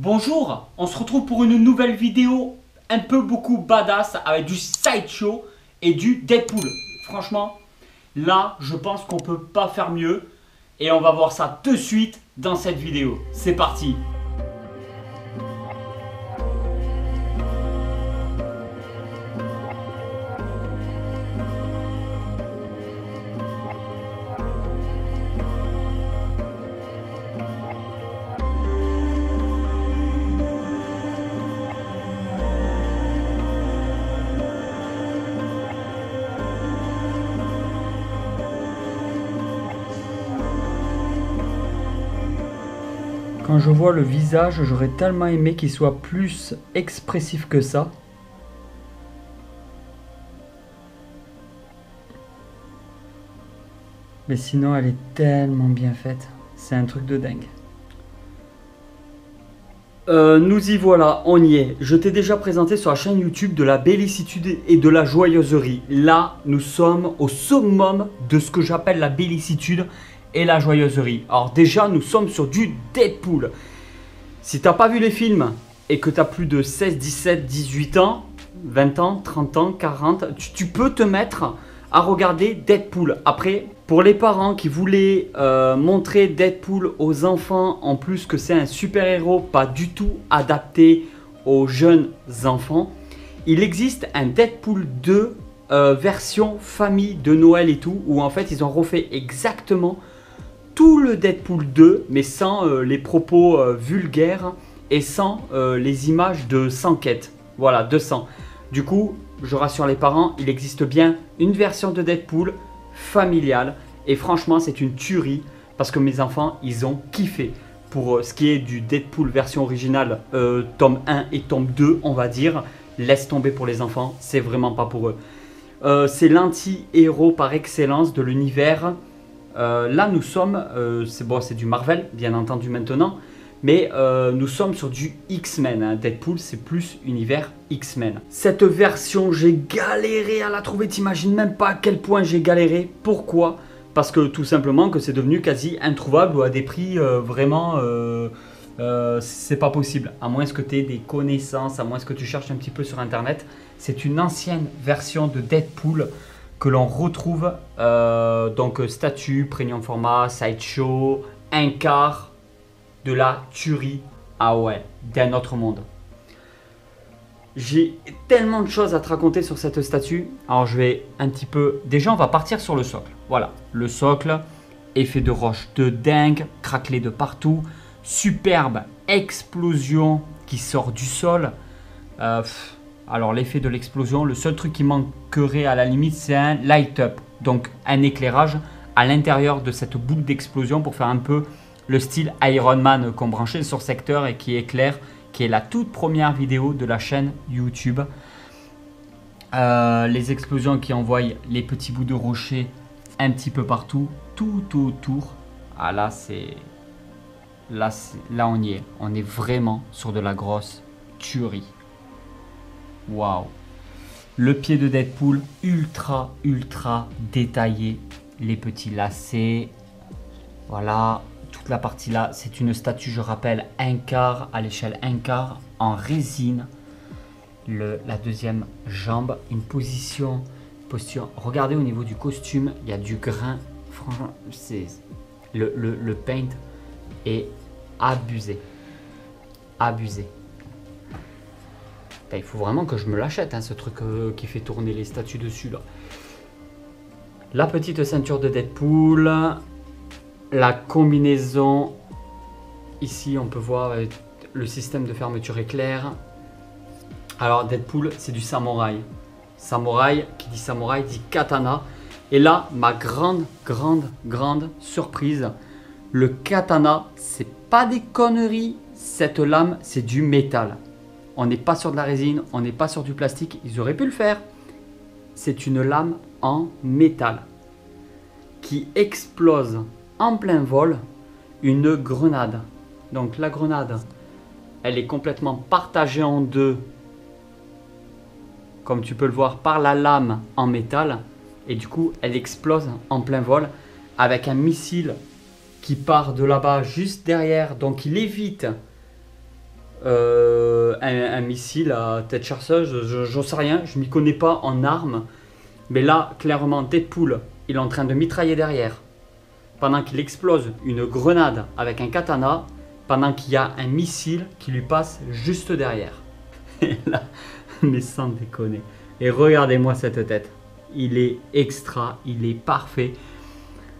Bonjour, on se retrouve pour une nouvelle vidéo un peu beaucoup badass avec du Sideshow et du Deadpool. Franchement, là, je pense qu'on peut pas faire mieux et on va voir ça de suite dans cette vidéo. C'est parti! Quand je vois le visage, j'aurais tellement aimé qu'il soit plus expressif que ça. Mais sinon, elle est tellement bien faite. C'est un truc de dingue. Nous y voilà, on y est. Je t'ai déjà présenté sur la chaîne YouTube de la bellicitude et de la joyeuserie. Là, nous sommes au summum de ce que j'appelle la bellicitude et la joyeuserie. Alors déjà, nous sommes sur du Deadpool. Si tu n'as pas vu les films et que tu as plus de 16, 17, 18 ans, 20 ans, 30 ans, 40, tu peux te mettre à regarder Deadpool. Après, pour les parents qui voulaient montrer Deadpool aux enfants, en plus que c'est un super-héros pas du tout adapté aux jeunes enfants, il existe un Deadpool 2 version famille de Noël et tout, où en fait ils ont refait exactement tout le Deadpool 2, mais sans les propos vulgaires et sans les images de sang quête. Voilà, de sang. Du coup, je rassure les parents, il existe bien une version de Deadpool familiale. Et franchement, c'est une tuerie parce que mes enfants, ils ont kiffé. Pour ce qui est du Deadpool version originale, tome 1 et tome 2, on va dire, laisse tomber pour les enfants, c'est vraiment pas pour eux. C'est l'anti-héros par excellence de l'univers. Là, nous sommes, c'est du Marvel, bien entendu maintenant, mais nous sommes sur du X-Men. Hein. Deadpool, c'est plus univers X-Men. Cette version, j'ai galéré à la trouver, t'imagines même pas à quel point j'ai galéré. Pourquoi ? Parce que tout simplement que c'est devenu quasi introuvable ou à des prix vraiment... c'est pas possible, à moins que tu aies des connaissances, à moins que tu cherches un petit peu sur internet. C'est une ancienne version de Deadpool que l'on retrouve, donc statut, premium format, Sideshow, un quart de la tuerie, ah ouais, d'un autre monde. J'ai tellement de choses à te raconter sur cette statue, alors je vais un petit peu, déjà on va partir sur le socle, voilà, le socle, effet de roche de dingue, craquelé de partout, superbe explosion qui sort du sol. Alors l'effet de l'explosion, le seul truc qui manquerait à la limite, c'est un light up, donc un éclairage à l'intérieur de cette boule d'explosion pour faire un peu le style Iron Man qu'on branchait sur secteur et qui éclaire, qui est la toute première vidéo de la chaîne YouTube. Les explosions qui envoient les petits bouts de rocher un petit peu partout, tout autour. Ah là on y est, on est vraiment sur de la grosse tuerie. Waouh! Le pied de Deadpool, ultra détaillé. Les petits lacets. Voilà, toute la partie là. C'est une statue, je rappelle, un quart, à l'échelle un quart, en résine. La deuxième jambe, une posture. Regardez au niveau du costume, il y a du grain. Franchement, le paint est abusé. Abusé. Il faut vraiment que je me l'achète, hein, ce truc qui fait tourner les statues dessus. Là. La petite ceinture de Deadpool. La combinaison. Ici, on peut voir le système de fermeture éclair. Alors, Deadpool, c'est du samouraï. Samouraï, qui dit samouraï, dit katana. Et là, ma grande surprise. Le katana, c'est pas des conneries. Cette lame, c'est du métal. On n'est pas sur de la résine, on n'est pas sur du plastique. Ils auraient pu le faire. C'est une lame en métal qui explose en plein vol une grenade. Donc la grenade, elle est complètement partagée en deux, comme tu peux le voir, par la lame en métal. Et du coup, elle explose en plein vol avec un missile qui part de là-bas juste derrière. Donc il évite un missile à tête chargeuse, j'en sais rien, je m'y connais pas en armes. Mais là, clairement, Deadpool, il est en train de mitrailler derrière. Pendant qu'il explose une grenade avec un katana, pendant qu'il y a un missile qui lui passe juste derrière. Et là, mais sans déconner. Et regardez-moi cette tête. Il est extra, il est parfait.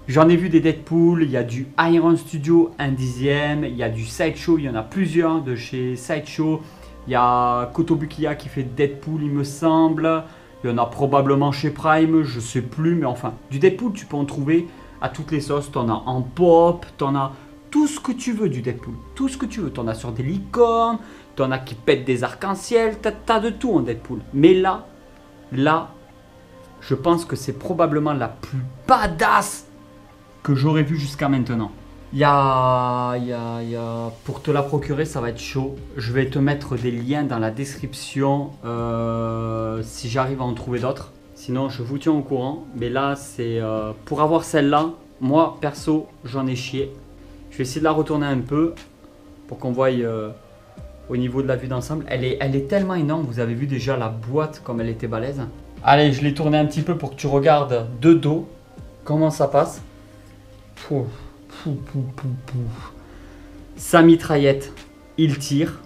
J'en ai vu des Deadpool, il y a du Iron Studio 1/10, il y a du Sideshow, il y en a plusieurs de chez Sideshow. Il y a Kotobukiya qui fait Deadpool, il me semble. Il y en a probablement chez Prime, je sais plus, mais enfin, du Deadpool, tu peux en trouver à toutes les sauces. T'en as en pop, t'en as tout ce que tu veux du Deadpool, tout ce que tu veux. T'en as sur des licornes, t'en as qui pètent des arcs-en-ciel, t'as de tout en Deadpool. Mais là, je pense que c'est probablement la plus badass que j'aurais vu jusqu'à maintenant. Pour te la procurer, ça va être chaud. Je vais te mettre des liens dans la description si j'arrive à en trouver d'autres. Sinon, je vous tiens au courant. Mais là, c'est pour avoir celle-là, moi, perso, j'en ai chié. Je vais essayer de la retourner un peu pour qu'on voie au niveau de la vue d'ensemble. Elle est tellement énorme. Vous avez vu déjà la boîte comme elle était balèze. Allez, je l'ai tournée un petit peu pour que tu regardes de dos comment ça passe. Sa mitraillette, il tire.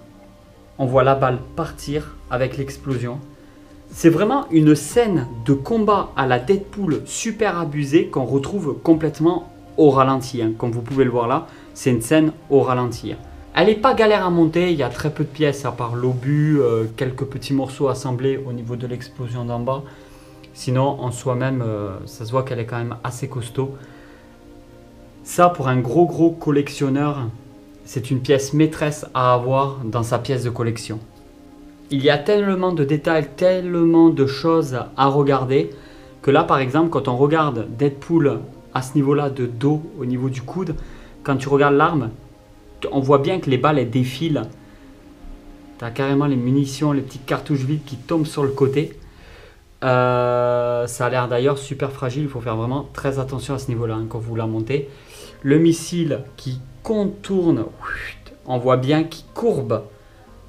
On voit la balle partir avec l'explosion. C'est vraiment une scène de combat à la Deadpool super abusée qu'on retrouve complètement au ralenti. Hein. Comme vous pouvez le voir là, c'est une scène au ralenti. Elle n'est pas galère à monter, il y a très peu de pièces à part l'obus, quelques petits morceaux assemblés au niveau de l'explosion d'en bas. Sinon, en soi-même, ça se voit qu'elle est quand même assez costaud. Ça, pour un gros collectionneur, c'est une pièce maîtresse à avoir dans sa pièce de collection. Il y a tellement de détails, tellement de choses à regarder, que là, par exemple, quand on regarde Deadpool à ce niveau-là de dos, au niveau du coude, quand tu regardes l'arme, on voit bien que les balles, elles défilent. Tu as carrément les munitions, les petites cartouches vides qui tombent sur le côté. Ça a l'air d'ailleurs super fragile, il faut faire vraiment très attention à ce niveau-là hein, quand vous la montez. Le missile qui contourne, on voit bien qu'il courbe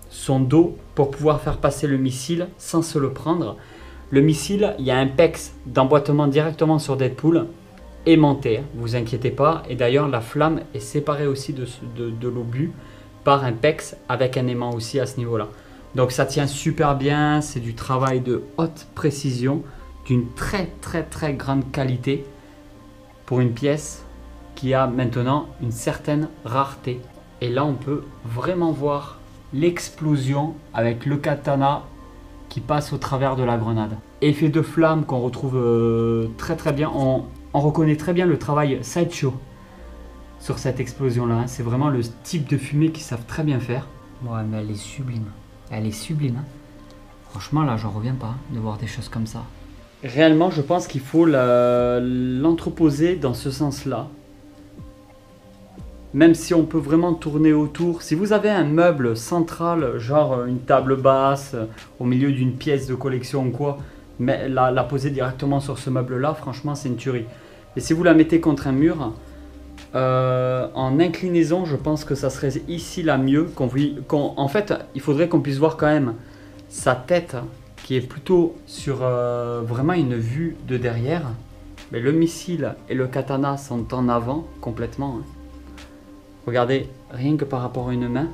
son dos pour pouvoir faire passer le missile sans se le prendre. Le missile, il y a un PEX d'emboîtement directement sur Deadpool, aimanté, vous inquiétez pas. Et d'ailleurs, la flamme est séparée aussi de l'obus par un PEX avec un aimant aussi à ce niveau-là. Donc ça tient super bien, c'est du travail de haute précision, d'une très grande qualité pour une pièce qui a maintenant une certaine rareté. Et là on peut vraiment voir l'explosion avec le katana qui passe au travers de la grenade. Effet de flamme qu'on retrouve très bien, on reconnaît très bien le travail Sideshow sur cette explosion là, hein. C'est vraiment le type de fumée qu'ils savent très bien faire. Ouais mais elle est sublime. Elle est sublime. Hein. Franchement, là, j'en reviens pas de voir des choses comme ça. Réellement, je pense qu'il faut l'entreposer dans ce sens-là. Même si on peut vraiment tourner autour. Si vous avez un meuble central, genre une table basse, au milieu d'une pièce de collection ou quoi, mais la poser directement sur ce meuble-là, franchement, c'est une tuerie. Et si vous la mettez contre un mur, en inclinaison, je pense que ça serait ici la mieux. En fait, il faudrait qu'on puisse voir quand même sa tête qui est plutôt sur vraiment une vue de derrière. Mais le missile et le katana sont en avant complètement. Hein. Regardez, rien que par rapport à une main,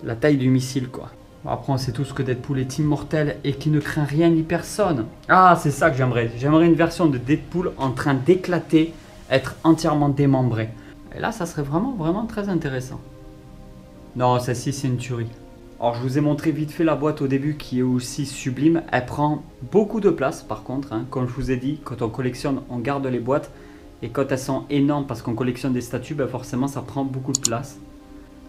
la taille du missile quoi. Après, on sait tous que Deadpool est immortel et qui ne craint rien ni personne. Ah, c'est ça que j'aimerais. J'aimerais une version de Deadpool en train d'éclater, être entièrement démembré. Et là, ça serait vraiment très intéressant. Non, celle-ci, c'est une tuerie. Alors, je vous ai montré vite fait la boîte au début qui est aussi sublime. Elle prend beaucoup de place, par contre. Hein. Comme je vous ai dit, quand on collectionne, on garde les boîtes. Et quand elles sont énormes parce qu'on collectionne des statues, ben forcément, ça prend beaucoup de place.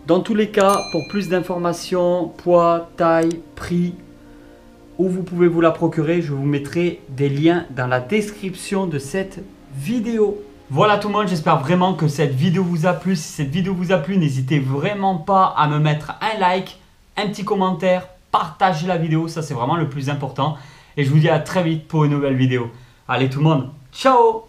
Dans tous les cas, pour plus d'informations, poids, taille, prix, où vous pouvez vous la procurer, je vous mettrai des liens dans la description de cette vidéo. Voilà tout le monde, j'espère vraiment que cette vidéo vous a plu. Si cette vidéo vous a plu, n'hésitez vraiment pas à me mettre un like, un petit commentaire, partagez la vidéo, ça c'est vraiment le plus important. Et je vous dis à très vite pour une nouvelle vidéo. Allez tout le monde, ciao!